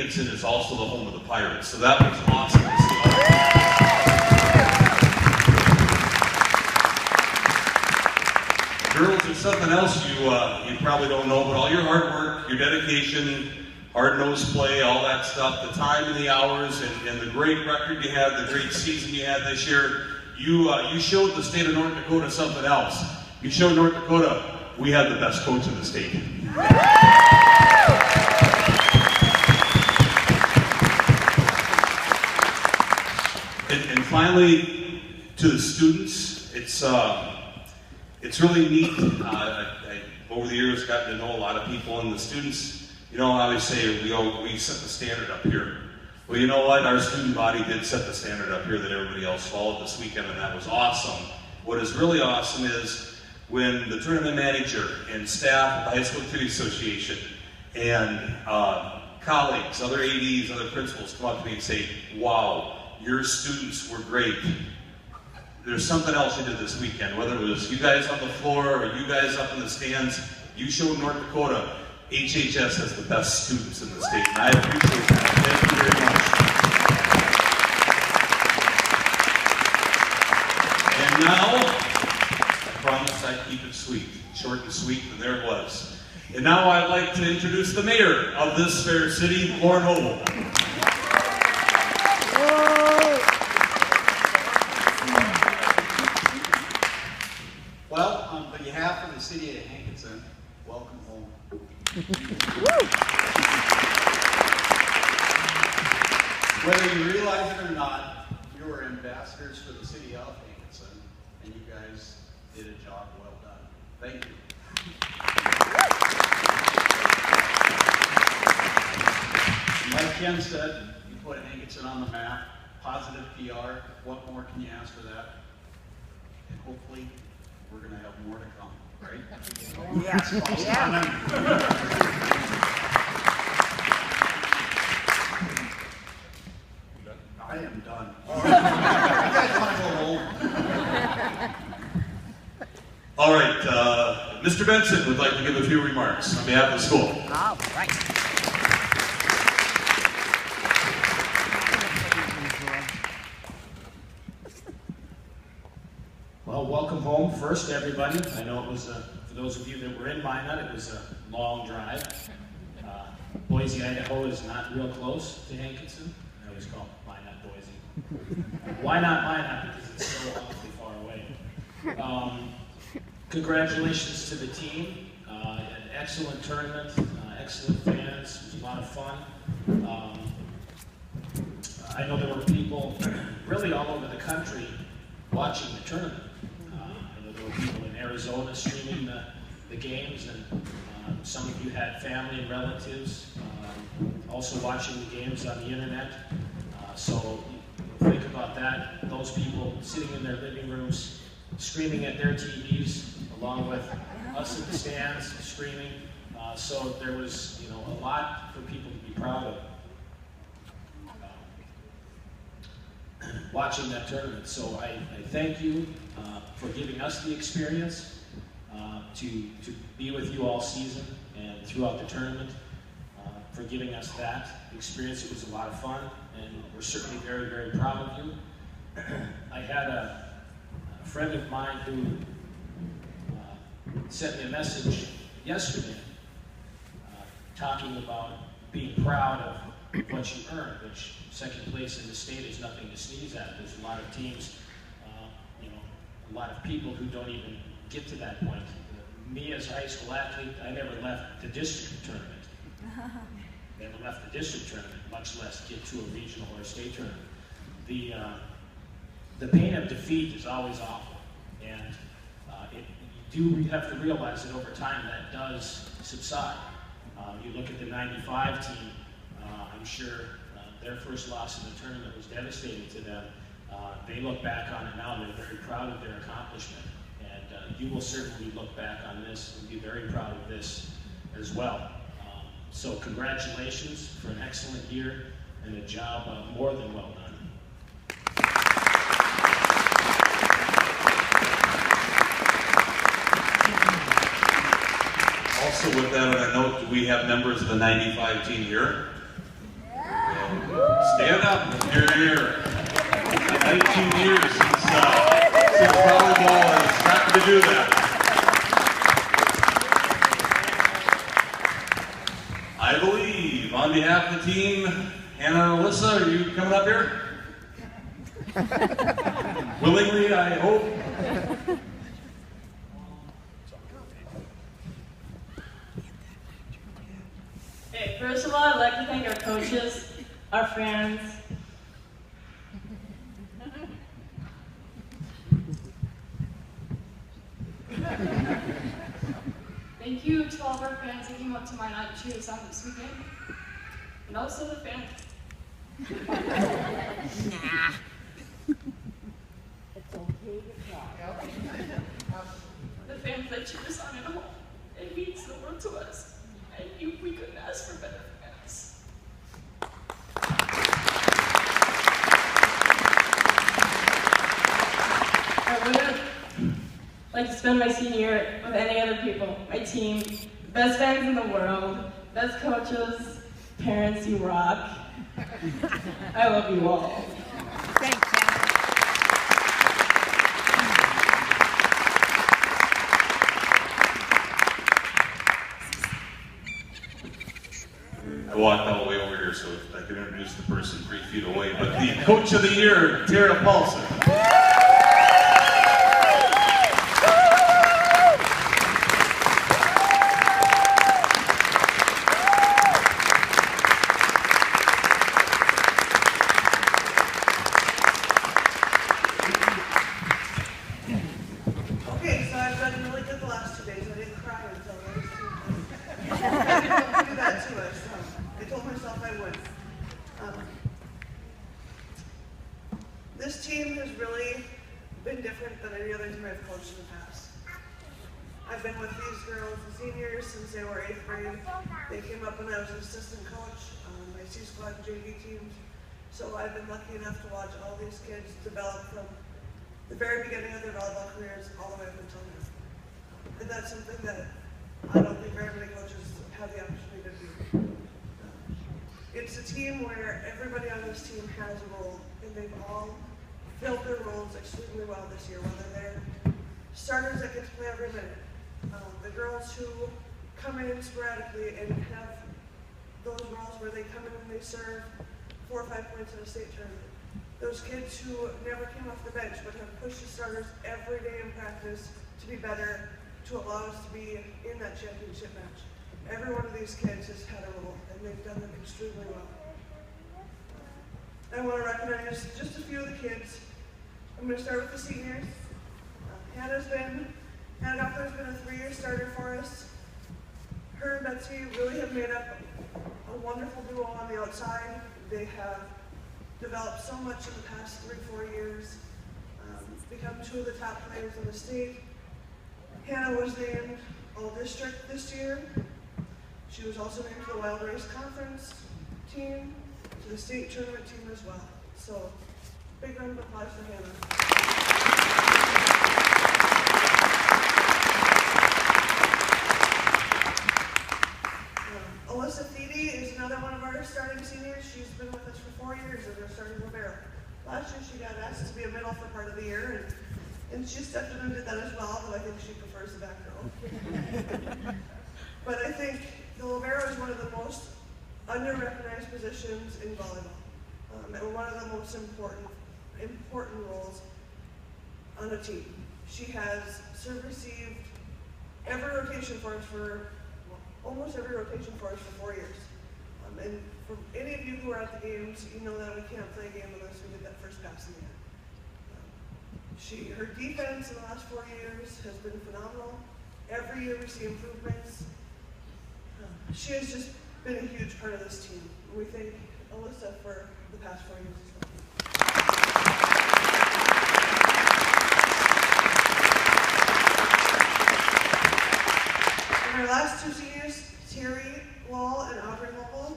Hankinson is also the home of the Pirates, so that was awesome to see. Girls, there's something else you probably don't know, but all your hard work, your dedication, hard-nosed play, all that stuff, the time and the hours, and the great record you had, the great season you had this year, you showed the state of North Dakota something else. You showed North Dakota we had the best coach in the state. And finally, to the students, it's really neat. Over the years, gotten to know a lot of people, and the students, you know, I always say we set the standard up here. Well, you know what? Our student body did set the standard up here that everybody else followed this weekend, and that was awesome. What is really awesome is when the tournament manager and staff of the High School Activity Association and colleagues, other ADs, other principals come up to me and say, wow, your students were great. There's something else you did this weekend, whether it was you guys on the floor or you guys up in the stands, you showed North Dakota HHS has the best students in the state, and I appreciate that. Thank you very much. And now, I promise I'd keep it sweet, short and sweet, and there it was. And now I'd like to introduce the mayor of this fair city, Lauren Hoble. Well, on behalf of the city of Hankinson, welcome home. Whether you realize it or not, you are ambassadors for the city of Hankinson, and you guys did a job well done. Thank you. Like Ken said, you put Hankinson on the map, positive PR. What more can you ask for that? And hopefully, we're going to have more to come, right? Yes. Yeah. I am done. All right. You guys want to go home? All right, Mr. Benson would like to give a few remarks on behalf of the school. All right. Well, welcome home first, everybody. I know it was, for those of you that were in Minot, it was a long drive. Boise, Idaho is not real close to Hankinson. I always call it Minot, Boise. Why not Minot? Because it's so awfully far away. Congratulations to the team. An excellent tournament, excellent fans. It was a lot of fun. I know there were people really all over the country watching the tournament. I know there were people in Arizona streaming the games, and some of you had family and relatives also watching the games on the internet. So think about that. Those people sitting in their living rooms, screaming at their TVs, along with us in the stands screaming. So there was, you know, a lot for people to be proud of watching that tournament. So I thank you for giving us the experience to be with you all season and throughout the tournament, for giving us that experience. It was a lot of fun, and we're certainly very, very proud of you. I had a friend of mine who sent me a message yesterday talking about being proud of what you earned, which second place in the state is nothing to sneeze at. There's a lot of teams, you know, a lot of people who don't even get to that point. Me as a high school athlete, I never left the district tournament. Never left the district tournament, much less get to a regional or a state tournament. The pain of defeat is always awful, and you do have to realize that over time that does subside. You look at the '95 team, I'm sure their first loss in the tournament was devastating to them. They look back on it now and they're very proud of their accomplishment. And you will certainly look back on this and be very proud of this as well. So congratulations for an excellent year and a job more than well done. Also with that on a note, do we have members of the '95 team here? Get up, you're here. 19 years since volleyball has started to do that. I believe, on behalf of the team, Hannah and Alyssa, are you coming up here? Willingly, I hope. Okay, first of all, I'd like to thank our coaches, our fans. Thank you to all of our fans that came up to my night to cheer us on this weekend. And also the fans. Nah. The fans that cheer us on at home. It means the world to us. And we couldn't ask for better fans. I wouldn't like to spend my senior year with any other people. My team, best fans in the world, best coaches, parents, you rock. I love you all. Thanks, Hannah. I walked all the way over here so I could introduce the person 3 feet away. But the Coach of the Year, Tara Paulson. Okay, so I've done really good the last 2 days. I didn't cry until those 2 days. I do that to us. I told myself I would. This team has really been different than any other team I've coached in the past. I've been with these girls, the seniors, since they were 8th grade. They came up when I was an assistant coach on my C-squad and JV teams. So I've been lucky enough to watch all these kids develop from the very beginning of their volleyball careers all the way up until now. And that's something that I don't think very many coaches have the opportunity to do. It's a team where everybody on this team has a role, and they've all filled their roles extremely well this year, whether they're starters that get to play every minute, the girls who come in sporadically and have those roles where they come in and they serve 4 or 5 points in a state tournament. Those kids who never came off the bench but have pushed the starters every day in practice to be better, to allow us to be in that championship match. Every one of these kids has had a role, and they've done them extremely well. I want to recognize just a few of the kids. I'm going to start with the seniors. Hannah Doppler's been a 3-year starter for us. Her and Betsy really have made up a wonderful duo on the outside. They have developed so much in the past 3-4 years, become 2 of the top players in the state. Hannah was named All-District this year. She was also named to the Wild Race Conference team, to the state tournament team as well. So, big round of applause for Hannah. Alyssa Thede is another one of our starting seniors. She's been with us for 4 years as our starting libero. Last year she got asked to be a middle for part of the year, and she stepped in and did that as well, but I think she prefers the back row. But I think the libero is one of the most under-recognized positions in volleyball, and one of the most important roles on a team. She has serve-received every rotation for us almost every rotation for us for 4 years. And for any of you who are at the games, you know that we can't play a game unless we get that first pass in the end. Her defense in the last 4 years has been phenomenal. Every year we see improvements. She has just been a huge part of this team. We thank Alyssa for the past 4 years as well. And our last 2 seniors, Terry Wall and Aubrey Lowell,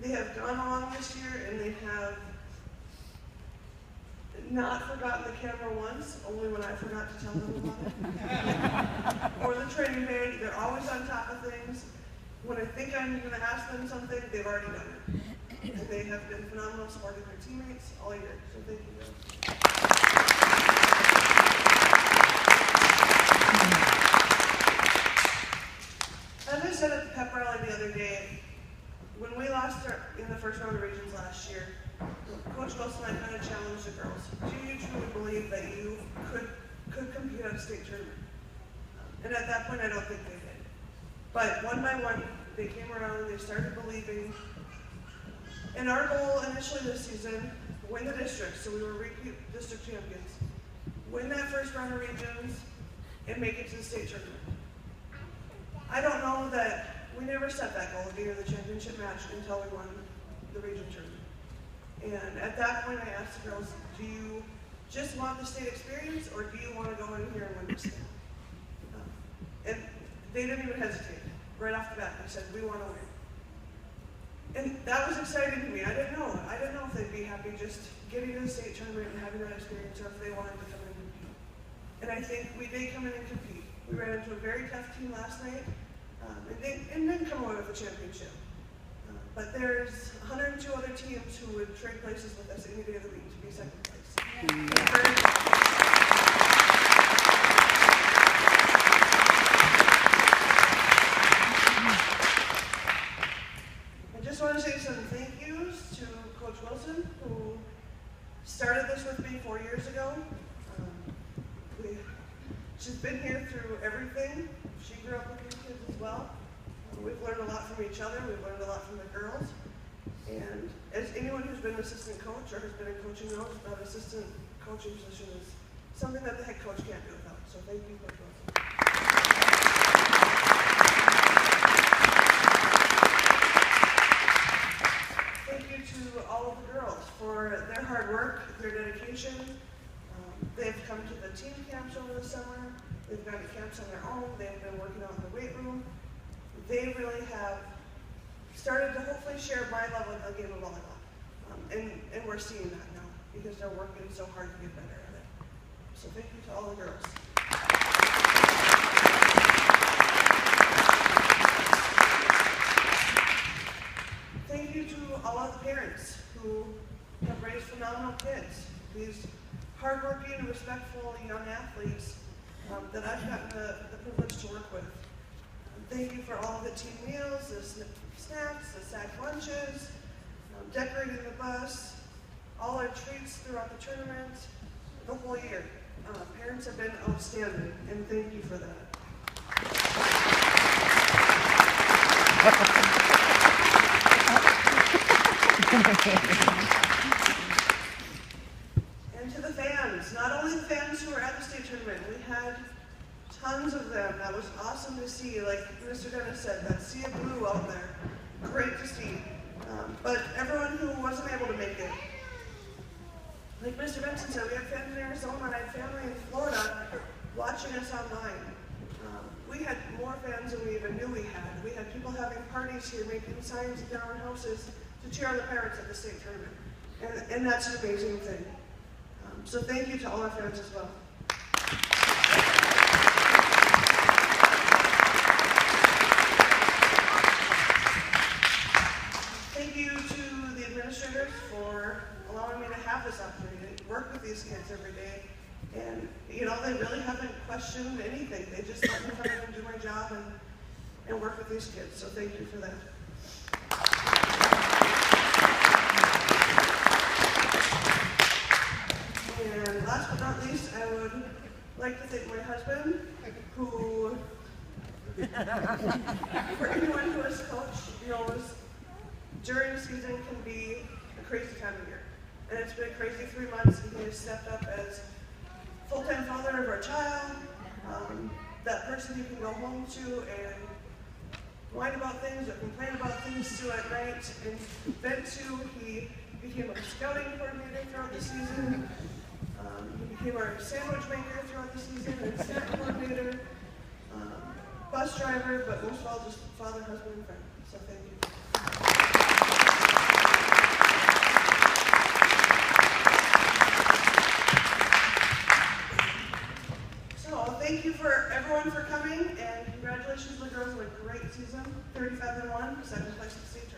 they have gone along this year and they have not forgotten the camera once, only when I forgot to tell them about it. Or the training day, they're always on top of things. When I think I'm going to ask them something, they've already done it. And they have been phenomenal supporting their teammates all year, so thank you guys. As I said at the pep rally the other day, when we lost in the first round of regions last year, Coach Wilson and I kind of challenged the girls. Do you truly believe that you could compete at a state tournament? And at that point, I don't think they did. But one by one, they came around and they started believing. And our goal initially this season, win the district, so we were repeat district champions. Win that first round of regions and make it to the state tournament. I don't know that we never set that goal of being in the championship match until we won the region tournament. And at that point, I asked the girls, do you just want the state experience, or do you want to go in here and win the state? And they didn't even hesitate. Right off the bat, they said, we want to win. And that was exciting to me. I didn't know. I didn't know if they'd be happy just getting to the state tournament and having that experience, or if they wanted to come in and compete. And I think we did come in and compete. We ran into a very tough team last night, and didn't come away with a championship. But there's 102 other teams who would trade places with us any day of the week to be second place. I just want to say some thank yous to Coach Wilson, who started this with me 4 years ago. She's been here through everything. She grew up with these kids as well. We've learned a lot from each other. We've learned a lot from the girls. And as anyone who's been an assistant coach or has been in coaching knows, that assistant coaching position is something that the head coach can't do without. So thank you, Coach Wilson. Thank you to all of the girls for their hard work, their dedication. They've come to the team camps over the summer. They've gone to camps on their own. They've been working out in the weight room. They really have started to hopefully share my love of the game of volleyball. And we're seeing that now because they're working so hard to get better at it. So thank you to all the girls. Thank you to all of the parents who have raised phenomenal kids. These hardworking, respectful young athletes that I've gotten the privilege to work with. Thank you for all of the team meals, the snacks, the sack lunches, decorating the bus, all our treats throughout the tournament, the whole year. Parents have been outstanding, and thank you for that. And to the fans, not only the fans who were at the state tournament, we had tons of them. That was awesome to see. Like Mr. Dennis said, that sea of blue out there. Great to see. But everyone who wasn't able to make it, like Mr. Benson said, we had fans in Arizona, and I had family in Florida watching us online. We had more fans than we even knew we had. We had people having parties here, making signs in their own houses to cheer on the Pirates at the state tournament. And that's an amazing thing. So thank you to all our fans as well. Thank you to the administrators for allowing me to have this opportunity to work with these kids every day. And, you know, they really haven't questioned anything. They just let me come in and do my job and work with these kids. So thank you for that. And last but not least, I would like to thank my husband, who, for anyone who has coached, knows during the season can be a crazy time of year. And it's been a crazy 3 months, and he has stepped up as full-time father of our child, that person you can go home to and whine about things or complain about things to at night and vent to. He became a scouting coordinator throughout the season. He became our sandwich maker throughout the season and snack coordinator, bus driver, but most of all just father, husband, and friend. So thank you. Thank you for everyone for coming, and congratulations to the girls on a great season. 35-1, second place at the state tournament.